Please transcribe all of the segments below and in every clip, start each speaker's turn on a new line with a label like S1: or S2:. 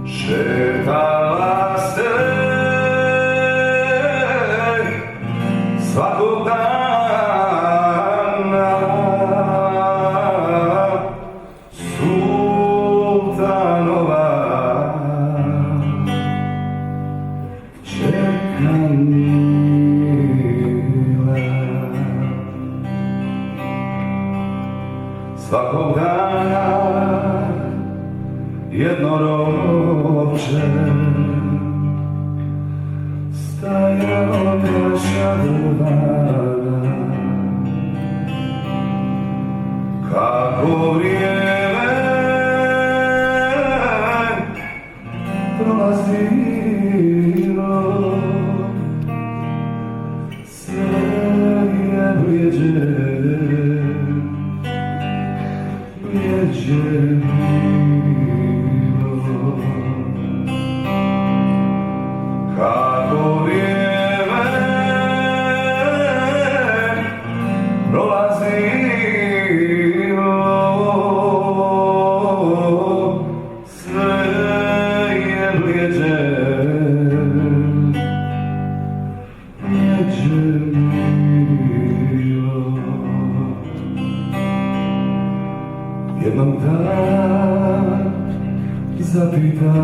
S1: Šetala se svakog dana Sultanova kćerka mila. Svakog dana jednoroče stajao naša drvana. Kako vrijeme prolazilo, sve je bljeđe kako vrijeme prolazilo, sve je bljeđe bilo. Jednog dana zapitala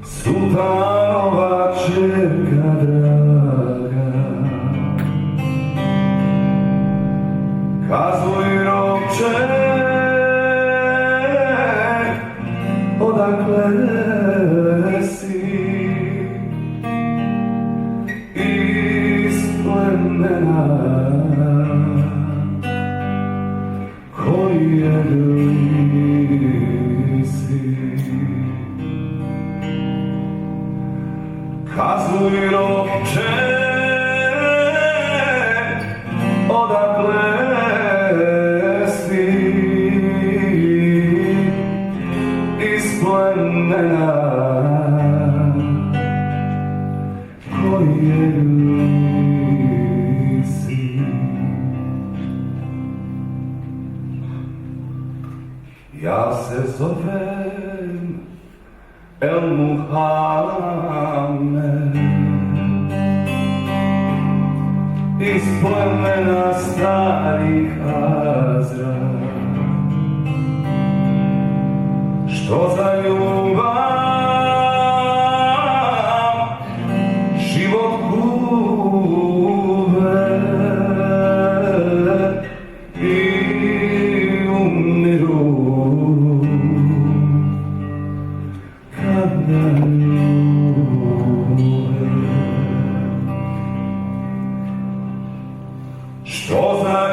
S1: Sultanova kćerka draga, kazuj ropče, odakle si? Iz plemena koje si. Kazuj ropče, odakle si? Iz plemena koje si. Ja se zovem El Muhammed, iz plemena starih Hazra, što za ljubav život gube i umiru. Što za